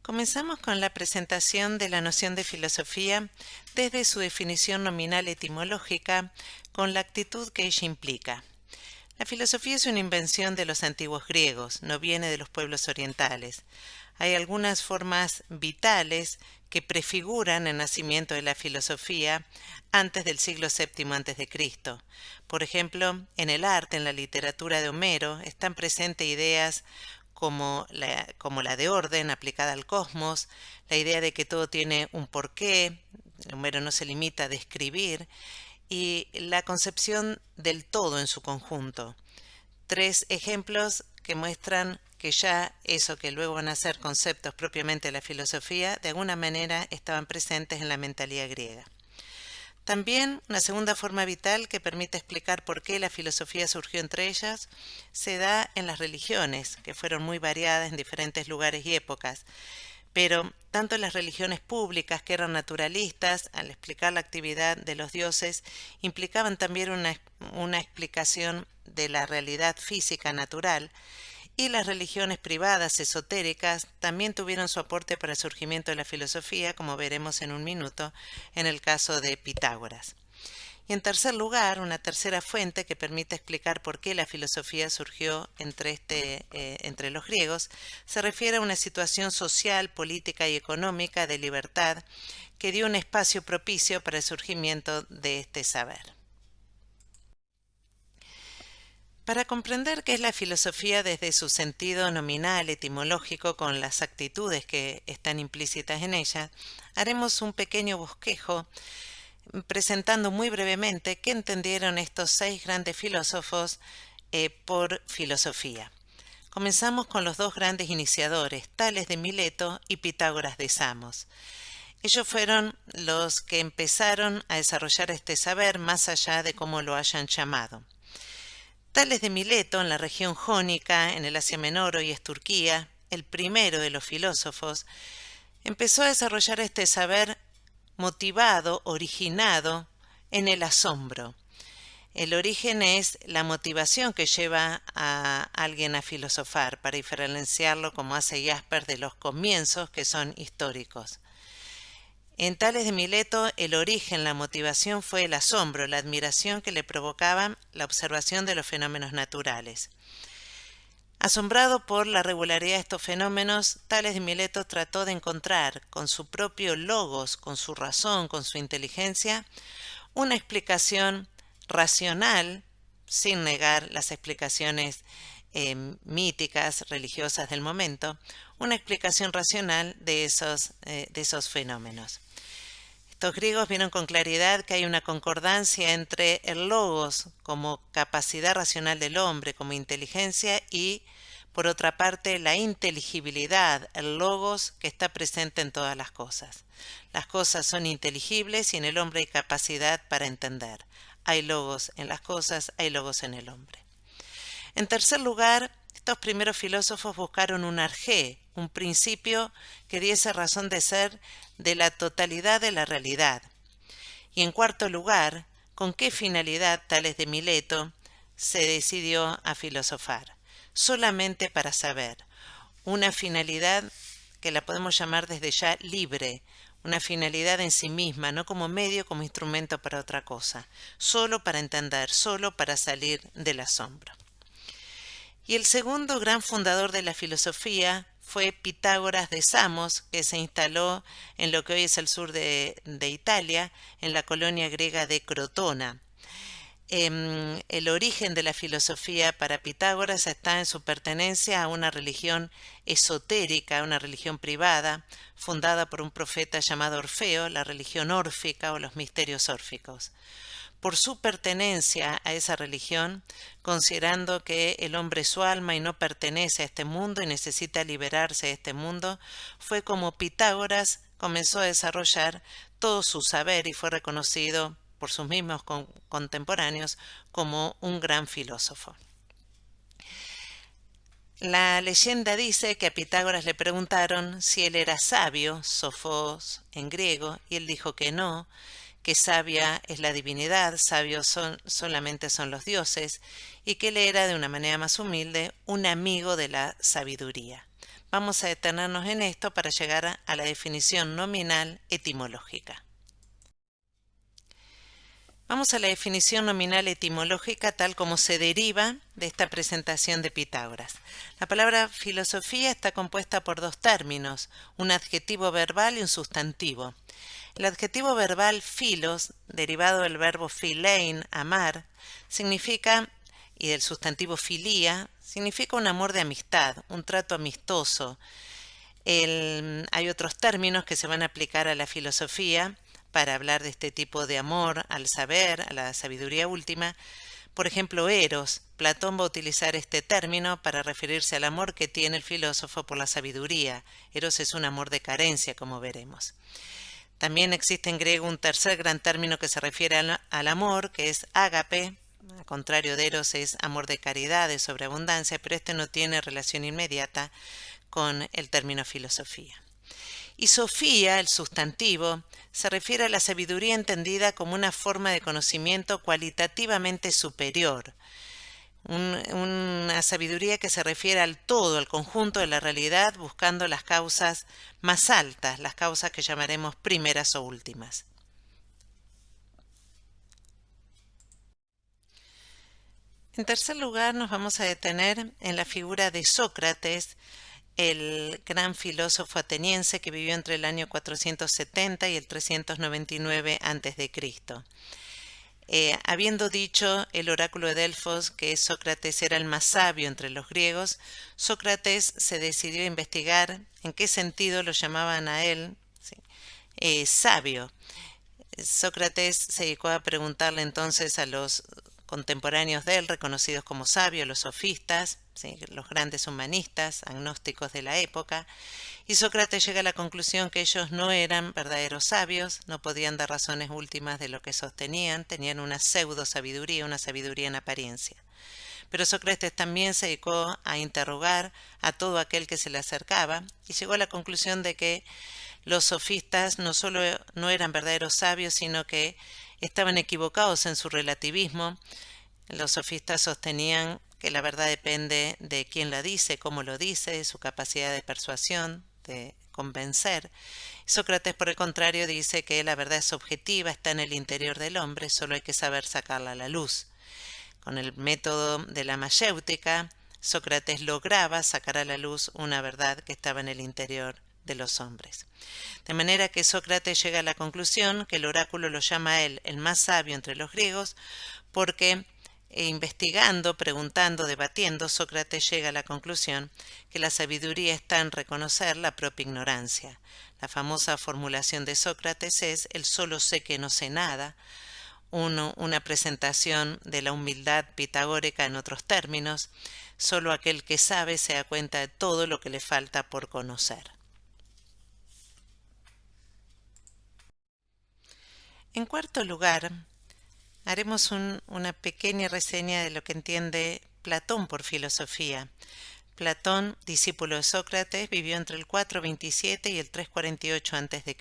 Comenzamos con la presentación de la noción de filosofía desde su definición nominal etimológica con la actitud que ella implica. La filosofía es una invención de los antiguos griegos, no viene de los pueblos orientales. Hay algunas formas vitales que prefiguran el nacimiento de la filosofía antes del siglo VII a.C. Por ejemplo, en el arte, en la literatura de Homero, están presentes ideas como la de orden aplicada al cosmos, la idea de que todo tiene un porqué, Homero no se limita a describir, y la concepción del todo en su conjunto. Tres ejemplos que muestran que ya eso que luego van a ser conceptos propiamente de la filosofía, de alguna manera estaban presentes en la mentalidad griega. También una segunda forma vital que permite explicar por qué la filosofía surgió entre ellas se da en las religiones, que fueron muy variadas en diferentes lugares y épocas. Pero tanto las religiones públicas, que eran naturalistas, al explicar la actividad de los dioses, implicaban también una explicación de la realidad física natural, y las religiones privadas esotéricas también tuvieron su aporte para el surgimiento de la filosofía, como veremos en un minuto, en el caso de Pitágoras. Y en tercer lugar, una tercera fuente que permite explicar por qué la filosofía surgió entre los griegos, se refiere a una situación social, política y económica de libertad que dio un espacio propicio para el surgimiento de este saber. Para comprender qué es la filosofía desde su sentido nominal, etimológico, con las actitudes que están implícitas en ella, haremos un pequeño bosquejo presentando muy brevemente qué entendieron estos 6 grandes filósofos por filosofía. Comenzamos con los dos grandes iniciadores, Tales de Mileto y Pitágoras de Samos. Ellos fueron los que empezaron a desarrollar este saber más allá de cómo lo hayan llamado. Tales de Mileto, en la región jónica, en el Asia Menor, hoy es Turquía, el primero de los filósofos, empezó a desarrollar este saber motivado, originado en el asombro. El origen es la motivación que lleva a alguien a filosofar, para diferenciarlo, como hace Jasper, de los comienzos que son históricos. En Tales de Mileto, el origen, la motivación fue el asombro, la admiración que le provocaba la observación de los fenómenos naturales. Asombrado por la regularidad de estos fenómenos, Tales de Mileto trató de encontrar, con su propio logos, con su razón, con su inteligencia, una explicación racional, sin negar las explicaciones míticas, religiosas del momento, una explicación racional de esos fenómenos. Estos griegos vieron con claridad que hay una concordancia entre el logos como capacidad racional del hombre, como inteligencia, y, por otra parte, la inteligibilidad, el logos que está presente en todas las cosas. Las cosas son inteligibles y en el hombre hay capacidad para entender. Hay logos en las cosas, hay logos en el hombre. En tercer lugar, estos primeros filósofos buscaron un arjé, un principio que diese razón de ser de la totalidad de la realidad. Y en cuarto lugar, ¿con qué finalidad Tales de Mileto se decidió a filosofar? Solamente para saber. Una finalidad que la podemos llamar desde ya libre, una finalidad en sí misma, no como medio, como instrumento para otra cosa, solo para entender, solo para salir del asombro. Y el segundo gran fundador de la filosofía fue Pitágoras de Samos, que se instaló en lo que hoy es el sur de Italia, en la colonia griega de Crotona. El origen de la filosofía para Pitágoras está en su pertenencia a una religión esotérica, una religión privada, fundada por un profeta llamado Orfeo, la religión órfica o los misterios órficos. Por su pertenencia a esa religión, considerando que el hombre es su alma y no pertenece a este mundo y necesita liberarse de este mundo, fue como Pitágoras comenzó a desarrollar todo su saber y fue reconocido por sus mismos contemporáneos como un gran filósofo. La leyenda dice que a Pitágoras le preguntaron si él era sabio, sofos en griego, y él dijo que no, que sabia es la divinidad, sabios solamente son los dioses, y que él era, de una manera más humilde, un amigo de la sabiduría. Vamos a detenernos en esto para llegar a la definición nominal etimológica. Vamos a la definición nominal etimológica tal como se deriva de esta presentación de Pitágoras. La palabra filosofía está compuesta por dos términos, un adjetivo verbal y un sustantivo. El adjetivo verbal philos, derivado del verbo philein, amar, significa, y del sustantivo filía, significa un amor de amistad, un trato amistoso. Hay otros términos que se van a aplicar a la filosofía para hablar de este tipo de amor al saber, a la sabiduría última. Por ejemplo, eros. Platón va a utilizar este término para referirse al amor que tiene el filósofo por la sabiduría. Eros es un amor de carencia, como veremos. También existe en griego un tercer gran término que se refiere al amor, que es ágape. Al contrario de eros es amor de caridad, de sobreabundancia, pero este no tiene relación inmediata con el término filosofía. Y sofía, el sustantivo, se refiere a la sabiduría entendida como una forma de conocimiento cualitativamente superior, una sabiduría que se refiere al todo, al conjunto de la realidad, buscando las causas más altas, las causas que llamaremos primeras o últimas. En tercer lugar, nos vamos a detener en la figura de Sócrates, el gran filósofo ateniense que vivió entre el año 470 y el 399 a.C. Habiendo dicho el oráculo de Delfos que Sócrates era el más sabio entre los griegos, Sócrates se decidió a investigar en qué sentido lo llamaban a él sabio. Sócrates se dedicó a preguntarle entonces a los contemporáneos de él, reconocidos como sabios, los sofistas, ¿sí?, los grandes humanistas, agnósticos de la época, y Sócrates llega a la conclusión que ellos no eran verdaderos sabios, no podían dar razones últimas de lo que sostenían, tenían una pseudo sabiduría, una sabiduría en apariencia. Pero Sócrates también se dedicó a interrogar a todo aquel que se le acercaba y llegó a la conclusión de que los sofistas no solo no eran verdaderos sabios, sino que estaban equivocados en su relativismo. Los sofistas sostenían que la verdad depende de quién la dice, cómo lo dice, de su capacidad de persuasión, de convencer. Sócrates, por el contrario, dice que la verdad es objetiva, está en el interior del hombre, solo hay que saber sacarla a la luz. Con el método de la mayéutica, Sócrates lograba sacar a la luz una verdad que estaba en el interior de los hombres. De manera que Sócrates llega a la conclusión que el oráculo lo llama a él el más sabio entre los griegos porque investigando, preguntando, debatiendo, Sócrates llega a la conclusión que la sabiduría está en reconocer la propia ignorancia. La famosa formulación de Sócrates es el solo sé que no sé nada, una presentación de la humildad pitagórica en otros términos, solo aquel que sabe se da cuenta de todo lo que le falta por conocer. En cuarto lugar, haremos una pequeña reseña de lo que entiende Platón por filosofía. Platón, discípulo de Sócrates, vivió entre el 427 y el 348 a.C.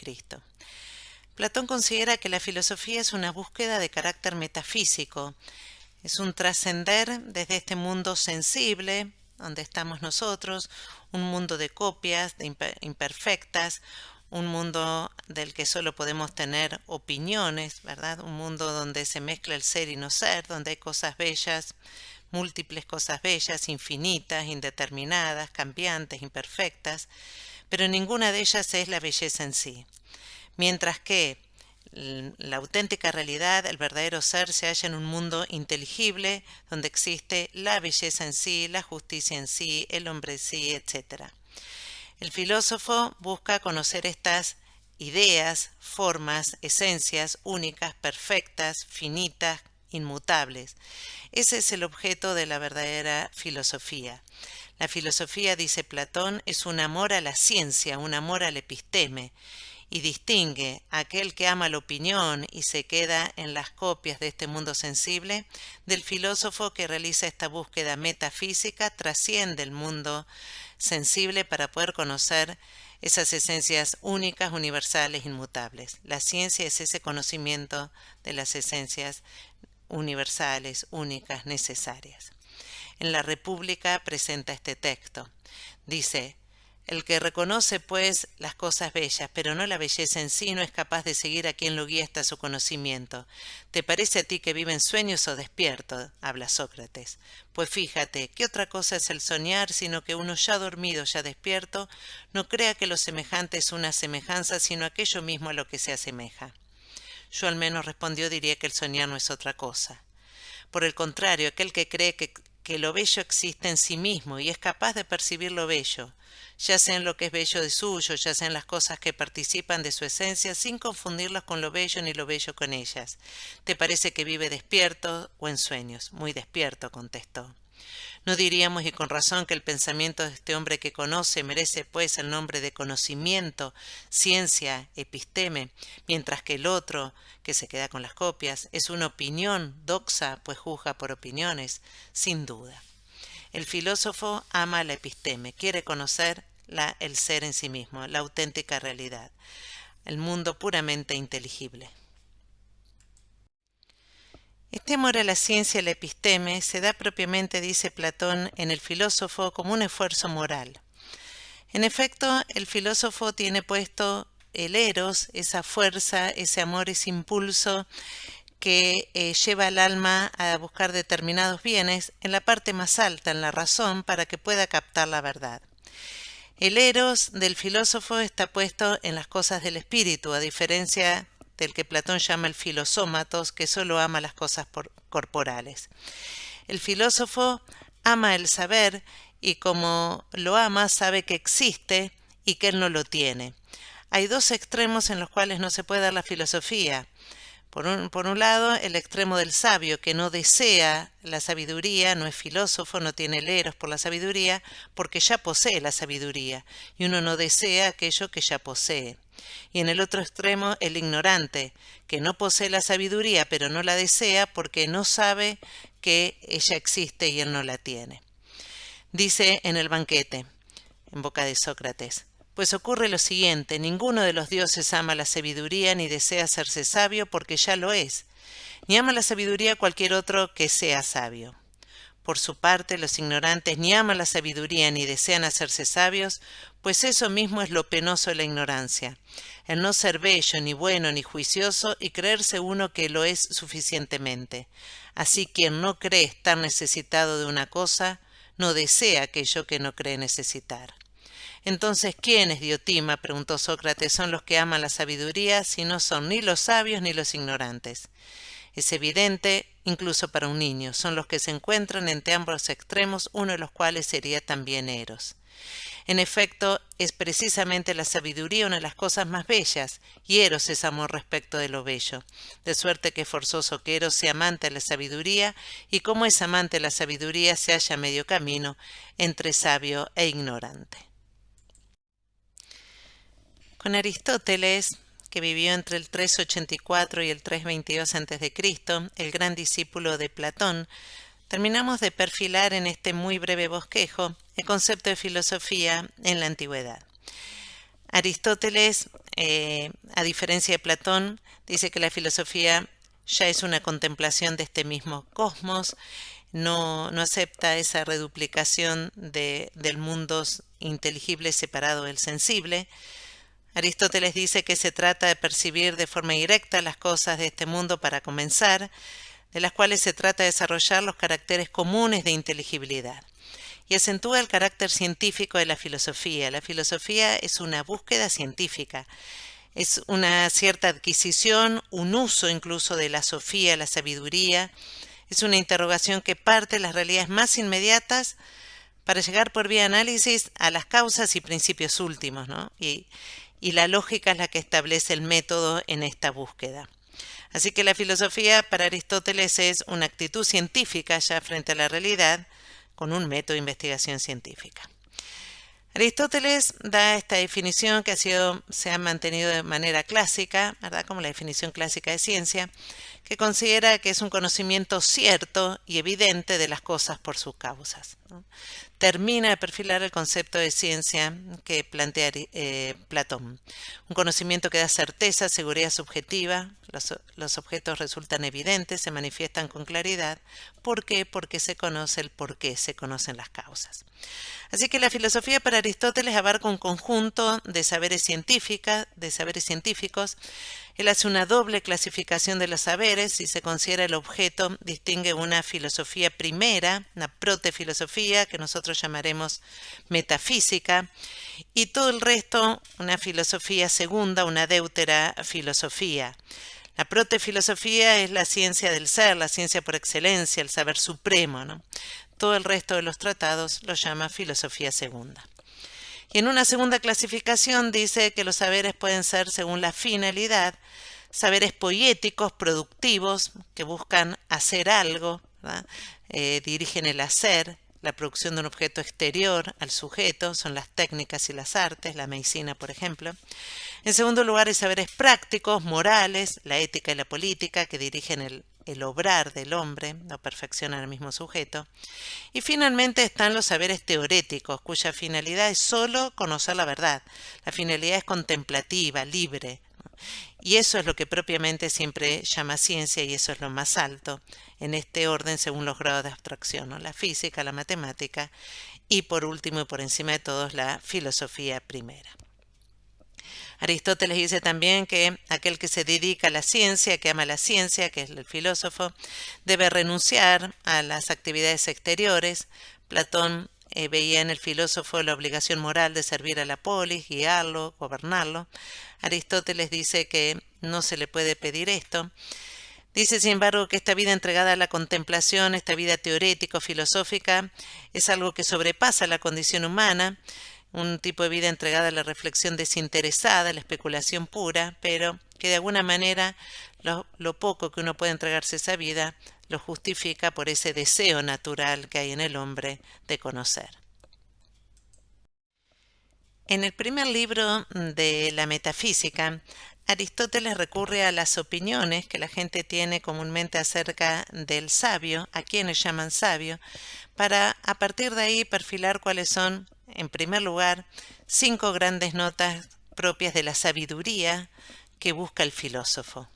Platón considera que la filosofía es una búsqueda de carácter metafísico, es un trascender desde este mundo sensible, donde estamos nosotros, un mundo de copias, de imperfectas, un mundo del que solo podemos tener opiniones, ¿verdad? Un mundo donde se mezcla el ser y no ser, donde hay cosas bellas, múltiples cosas bellas, infinitas, indeterminadas, cambiantes, imperfectas, pero ninguna de ellas es la belleza en sí. Mientras que la auténtica realidad, el verdadero ser, se halla en un mundo inteligible, donde existe la belleza en sí, la justicia en sí, el hombre en sí, etc. El filósofo busca conocer estas ideas, formas, esencias únicas, perfectas, finitas, inmutables. Ese es el objeto de la verdadera filosofía. La filosofía, dice Platón, es un amor a la ciencia, un amor al episteme, y distingue a aquel que ama la opinión y se queda en las copias de este mundo sensible del filósofo que realiza esta búsqueda metafísica, trasciende el mundo sensible para poder conocer esas esencias únicas, universales, inmutables. La ciencia es ese conocimiento de las esencias universales, únicas, necesarias. En la República presenta este texto. Dice: El que reconoce, pues, las cosas bellas, pero no la belleza en sí, no es capaz de seguir a quien lo guía hasta su conocimiento. ¿Te parece a ti que vive en sueños o despierto? Habla Sócrates. Pues fíjate, ¿qué otra cosa es el soñar, sino que uno ya dormido, ya despierto, no crea que lo semejante es una semejanza, sino aquello mismo a lo que se asemeja? Yo al menos, respondió, diría que el soñar no es otra cosa. Por el contrario, aquel que cree que lo bello existe en sí mismo y es capaz de percibir lo bello, ya sea en lo que es bello de suyo, ya sea en las cosas que participan de su esencia, sin confundirlas con lo bello ni lo bello con ellas. ¿Te parece que vive despierto o en sueños? Muy despierto, contestó. No diríamos, y con razón, que el pensamiento de este hombre que conoce merece, pues, el nombre de conocimiento, ciencia, episteme, mientras que el otro, que se queda con las copias, es una opinión, doxa, pues juzga por opiniones, sin duda. El filósofo ama la episteme, quiere conocer el ser en sí mismo, la auténtica realidad, el mundo puramente inteligible. Este amor a la ciencia y la episteme se da propiamente, dice Platón, en el filósofo como un esfuerzo moral. En efecto, el filósofo tiene puesto el eros, esa fuerza, ese amor, ese impulso que lleva al alma a buscar determinados bienes en la parte más alta, en la razón, para que pueda captar la verdad. El eros del filósofo está puesto en las cosas del espíritu, a diferencia del que Platón llama el filosómatos, que solo ama las cosas corporales. El filósofo ama el saber y como lo ama sabe que existe y que él no lo tiene. Hay dos extremos en los cuales no se puede dar la filosofía. Por un lado, el extremo del sabio, que no desea la sabiduría, no es filósofo, no tiene el eros por la sabiduría, porque ya posee la sabiduría, y uno no desea aquello que ya posee. Y en el otro extremo, el ignorante, que no posee la sabiduría, pero no la desea porque no sabe que ella existe y él no la tiene. Dice en el banquete, en boca de Sócrates: pues ocurre lo siguiente, ninguno de los dioses ama la sabiduría ni desea hacerse sabio porque ya lo es, ni ama la sabiduría cualquier otro que sea sabio. Por su parte, los ignorantes ni aman la sabiduría ni desean hacerse sabios, pues eso mismo es lo penoso de la ignorancia, el no ser bello, ni bueno, ni juicioso, y creerse uno que lo es suficientemente. Así quien no cree estar necesitado de una cosa, no desea aquello que no cree necesitar. Entonces, ¿quiénes, Diotima?, preguntó Sócrates, son los que aman la sabiduría, si no son ni los sabios ni los ignorantes. Es evidente, incluso para un niño, son los que se encuentran entre ambos extremos, uno de los cuales sería también Eros. En efecto, es precisamente la sabiduría una de las cosas más bellas, y Eros es amor respecto de lo bello, de suerte que es forzoso que Eros sea amante de la sabiduría, y como es amante de la sabiduría se halla a medio camino entre sabio e ignorante. Con Aristóteles, que vivió entre el 384 y el 322 a.C., el gran discípulo de Platón, terminamos de perfilar en este muy breve bosquejo el concepto de filosofía en la antigüedad. Aristóteles, a diferencia de Platón, dice que la filosofía ya es una contemplación de este mismo cosmos, no acepta esa reduplicación del mundo inteligible separado del sensible. Aristóteles dice que se trata de percibir de forma directa las cosas de este mundo para comenzar, de las cuales se trata de desarrollar los caracteres comunes de inteligibilidad. Y acentúa el carácter científico de la filosofía. La filosofía es una búsqueda científica, es una cierta adquisición, un uso incluso de la sofía, la sabiduría, es una interrogación que parte de las realidades más inmediatas para llegar por vía de análisis a las causas y principios últimos, ¿no? Y la lógica es la que establece el método en esta búsqueda. Así que la filosofía para Aristóteles es una actitud científica ya frente a la realidad con un método de investigación científica. Aristóteles da esta definición que se ha mantenido de manera clásica, ¿verdad?, como la definición clásica de ciencia, que considera que es un conocimiento cierto y evidente de las cosas por sus causas. ¿no? Termina de perfilar el concepto de ciencia que plantea Platón. Un conocimiento que da certeza, seguridad subjetiva, los objetos resultan evidentes, se manifiestan con claridad. ¿Por qué? Porque se conoce el por qué, se conocen las causas. Así que la filosofía para Aristóteles abarca un conjunto de saberes científicos. Él hace una doble clasificación de los saberes. Si se considera el objeto, distingue una filosofía primera, una protefilosofía, que nosotros llamaremos metafísica, y todo el resto, una filosofía segunda, una deutera filosofía. La protefilosofía es la ciencia del ser, la ciencia por excelencia, el saber supremo, ¿no? Todo el resto de los tratados lo llama filosofía segunda. Y en una segunda clasificación dice que los saberes pueden ser según la finalidad, saberes poéticos, productivos, que buscan hacer algo, dirigen el hacer, la producción de un objeto exterior al sujeto, son las técnicas y las artes, la medicina, por ejemplo. En segundo lugar, hay saberes prácticos, morales, la ética y la política, que dirigen el obrar del hombre, lo perfeccionan al mismo sujeto. Y finalmente están los saberes teoréticos, cuya finalidad es solo conocer la verdad. La finalidad es contemplativa, libre. Y eso es lo que propiamente siempre llama ciencia, y eso es lo más alto en este orden según los grados de abstracción, ¿no? La física, la matemática y por último y por encima de todos la filosofía primera. Aristóteles dice también que aquel que se dedica a la ciencia, que ama la ciencia, que es el filósofo, debe renunciar a las actividades exteriores. Platón veía en el filósofo la obligación moral de servir a la polis, guiarlo, gobernarlo. Aristóteles dice que no se le puede pedir esto. Dice, sin embargo, que esta vida entregada a la contemplación, esta vida teorético-filosófica, es algo que sobrepasa la condición humana, un tipo de vida entregada a la reflexión desinteresada, a la especulación pura, pero que de alguna manera lo poco que uno puede entregarse a esa vida lo justifica por ese deseo natural que hay en el hombre de conocer. En el primer libro de la metafísica, Aristóteles recurre a las opiniones que la gente tiene comúnmente acerca del sabio, a quienes llaman sabio, para a partir de ahí perfilar cuáles son, en primer lugar, 5 grandes notas propias de la sabiduría que busca el filósofo.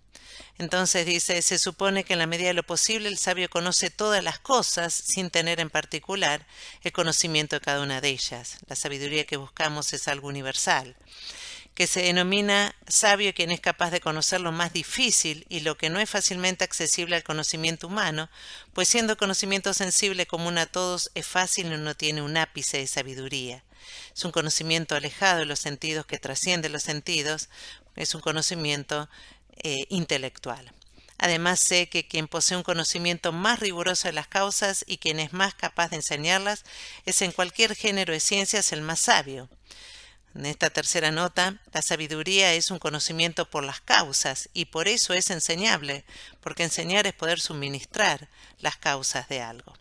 Entonces dice, se supone que en la medida de lo posible el sabio conoce todas las cosas sin tener en particular el conocimiento de cada una de ellas. La sabiduría que buscamos es algo universal, que se denomina sabio quien es capaz de conocer lo más difícil y lo que no es fácilmente accesible al conocimiento humano, pues siendo conocimiento sensible común a todos es fácil y no tiene un ápice de sabiduría. Es un conocimiento alejado de los sentidos que trasciende los sentidos, es un conocimiento intelectual. Además sé que quien posee un conocimiento más riguroso de las causas y quien es más capaz de enseñarlas es en cualquier género de ciencias el más sabio. En esta tercera nota, la sabiduría es un conocimiento por las causas y por eso es enseñable, porque enseñar es poder suministrar las causas de algo.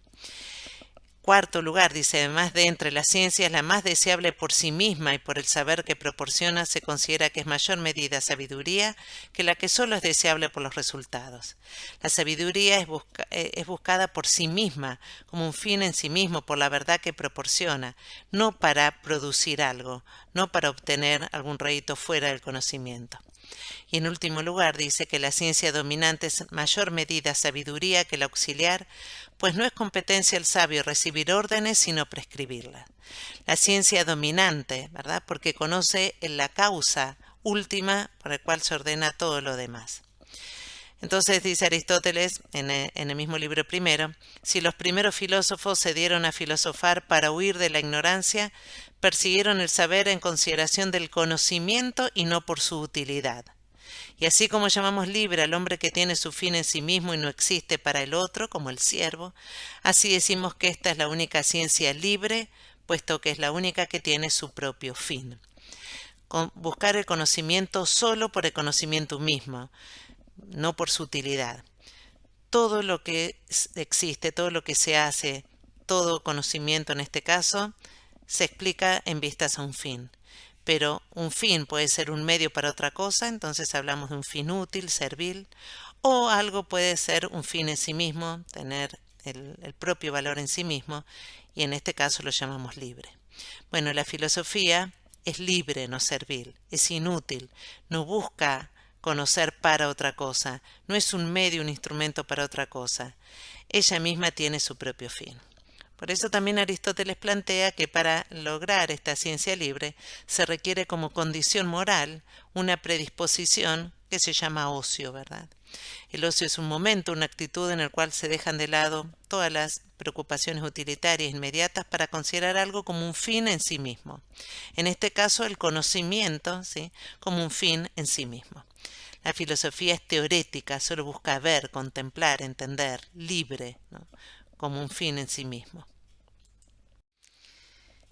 Cuarto lugar, dice, además de entre las ciencias, la más deseable por sí misma y por el saber que proporciona, se considera que es mayor medida sabiduría que la que solo es deseable por los resultados. La sabiduría es buscada por sí misma, como un fin en sí mismo, por la verdad que proporciona, no para producir algo, no para obtener algún rédito fuera del conocimiento. Y en último lugar dice que la ciencia dominante es mayor medida sabiduría que la auxiliar, pues no es competencia del sabio recibir órdenes sino prescribirlas. La ciencia dominante, ¿verdad? Porque conoce la causa última por la cual se ordena todo lo demás. Entonces dice Aristóteles en el mismo libro primero, si los primeros filósofos se dieron a filosofar para huir de la ignorancia, persiguieron el saber en consideración del conocimiento y no por su utilidad. Y así como llamamos libre al hombre que tiene su fin en sí mismo y no existe para el otro, como el siervo, así decimos que esta es la única ciencia libre, puesto que es la única que tiene su propio fin. Buscar el conocimiento solo por el conocimiento mismo, no por su utilidad. Todo lo que existe, todo lo que se hace, todo conocimiento en este caso, se explica en vistas a un fin. Pero un fin puede ser un medio para otra cosa, entonces hablamos de un fin útil, servil, o algo puede ser un fin en sí mismo, tener el propio valor en sí mismo, y en este caso lo llamamos libre. Bueno, la filosofía es libre, no servil, es inútil, no busca conocer para otra cosa, no es un medio, un instrumento para otra cosa. Ella misma tiene su propio fin. Por eso también Aristóteles plantea que para lograr esta ciencia libre se requiere como condición moral una predisposición que se llama ocio, ¿verdad? El ocio es un momento, una actitud en el cual se dejan de lado todas las preocupaciones utilitarias inmediatas para considerar algo como un fin en sí mismo. En este caso, el conocimiento, ¿sí?, como un fin en sí mismo. La filosofía es teorética, solo busca ver, contemplar, entender, libre, ¿no?, como un fin en sí mismo.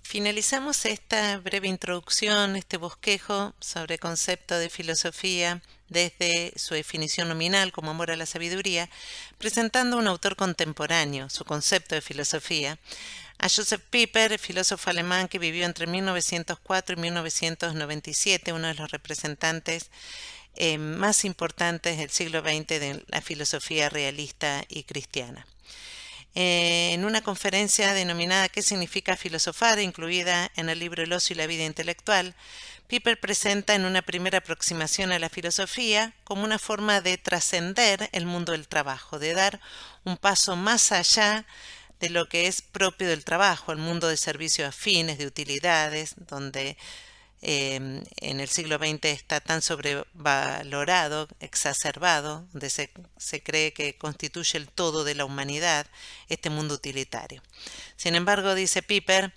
Finalizamos esta breve introducción, este bosquejo sobre concepto de filosofía desde su definición nominal como amor a la sabiduría, presentando a un autor contemporáneo, su concepto de filosofía, a Joseph Pieper, filósofo alemán que vivió entre 1904 y 1997, uno de los representantes más importantes del siglo XX de la filosofía realista y cristiana. En una conferencia denominada ¿Qué significa filosofar?, incluida en el libro El ocio y la vida intelectual, Pieper presenta en una primera aproximación a la filosofía como una forma de trascender el mundo del trabajo, de dar un paso más allá de lo que es propio del trabajo, el mundo de servicios afines, de utilidades, donde en el siglo XX está tan sobrevalorado, exacerbado, donde se cree que constituye el todo de la humanidad, este mundo utilitario. Sin embargo, dice Pieper,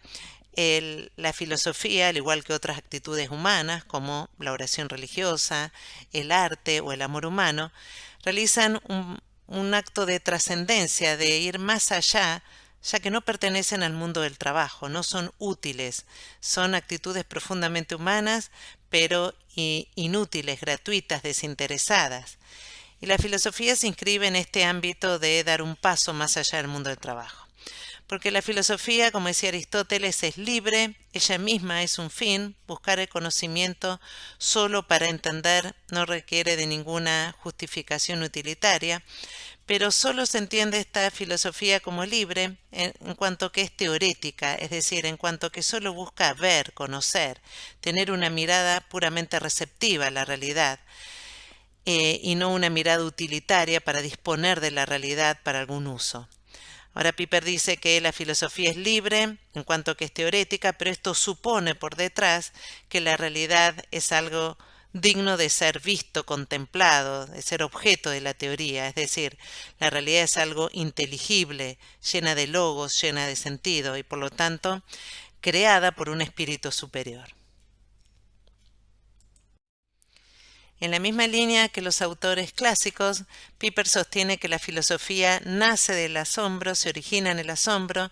la filosofía, al igual que otras actitudes humanas, como la oración religiosa, el arte o el amor humano, realizan un acto de trascendencia, de ir más allá, ya que no pertenecen al mundo del trabajo, no son útiles, son actitudes profundamente humanas, pero inútiles, gratuitas, desinteresadas. Y la filosofía se inscribe en este ámbito de dar un paso más allá del mundo del trabajo. Porque la filosofía, como decía Aristóteles, es libre, ella misma es un fin, buscar el conocimiento solo para entender no requiere de ninguna justificación utilitaria, pero solo se entiende esta filosofía como libre en cuanto que es teorética, es decir, en cuanto que solo busca ver, conocer, tener una mirada puramente receptiva a la realidad, y no una mirada utilitaria para disponer de la realidad para algún uso. Ahora Pieper dice que la filosofía es libre en cuanto que es teorética, pero esto supone por detrás que la realidad es algo digno de ser visto, contemplado, de ser objeto de la teoría, es decir, la realidad es algo inteligible, llena de logos, llena de sentido y por lo tanto creada por un espíritu superior. En la misma línea que los autores clásicos, Pieper sostiene que la filosofía nace del asombro, se origina en el asombro,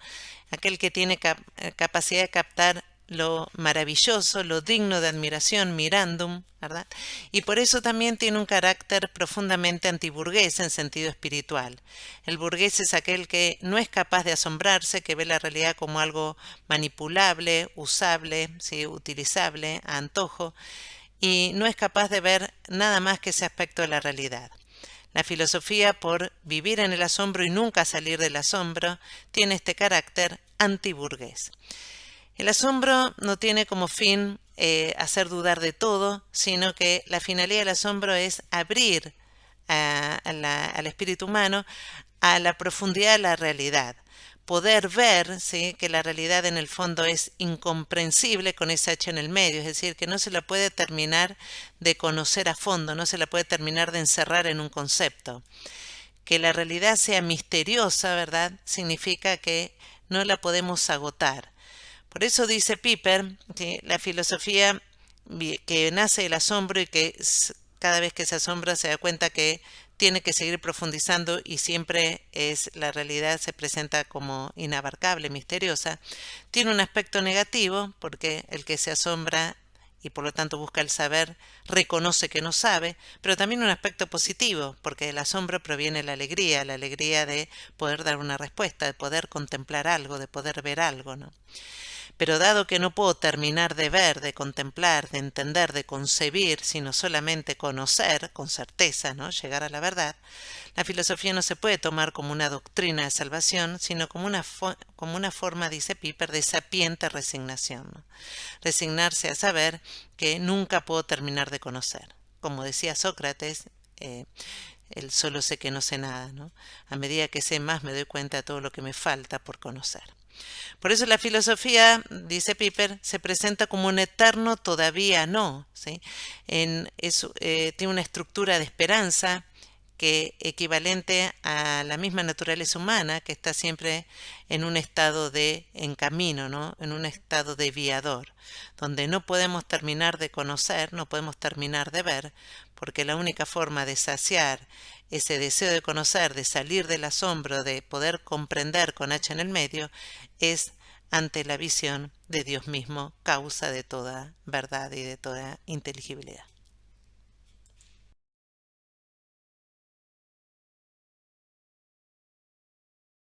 aquel que tiene capacidad de captar lo maravilloso, lo digno de admiración, mirandum, ¿verdad? Y por eso también tiene un carácter profundamente antiburgués en sentido espiritual. El burgués es aquel que no es capaz de asombrarse, que ve la realidad como algo manipulable, usable, ¿sí?, utilizable, a antojo, y no es capaz de ver nada más que ese aspecto de la realidad. La filosofía, por vivir en el asombro y nunca salir del asombro, tiene este carácter antiburgués. El asombro no tiene como fin hacer dudar de todo, sino que la finalidad del asombro es abrir al espíritu humano a la profundidad de la realidad. Poder ver, ¿sí?, que la realidad en el fondo es incomprensible con ese H en el medio, es decir, que no se la puede terminar de conocer a fondo, no se la puede terminar de encerrar en un concepto. Que la realidad sea misteriosa, ¿verdad?, significa que no la podemos agotar. Por eso dice Pieper que la filosofía que nace del asombro y que cada vez que se asombra se da cuenta que tiene que seguir profundizando y siempre la realidad se presenta como inabarcable, misteriosa, tiene un aspecto negativo porque el que se asombra y por lo tanto busca el saber reconoce que no sabe, pero también un aspecto positivo porque del asombro proviene la alegría de poder dar una respuesta, de poder contemplar algo, de poder ver algo, ¿no? Pero dado que no puedo terminar de ver, de contemplar, de entender, de concebir, sino solamente conocer con certeza, ¿no? Llegar a la verdad, la filosofía no se puede tomar como una doctrina de salvación, sino como una forma, dice Piper, de sapiente resignación, ¿no? Resignarse a saber que nunca puedo terminar de conocer. Como decía Sócrates, el solo sé que no sé nada, ¿no? A medida que sé más me doy cuenta de todo lo que me falta por conocer. Por eso la filosofía, dice Piper, se presenta como un eterno todavía no, ¿sí? Tiene una estructura de esperanza que equivalente a la misma naturaleza humana que está siempre en un estado en camino, ¿no? En un estado de viador, donde no podemos terminar de conocer, no podemos terminar de ver, porque la única forma de saciar ese deseo de conocer, de salir del asombro, de poder comprender con H en el medio, es ante la visión de Dios mismo, causa de toda verdad y de toda inteligibilidad.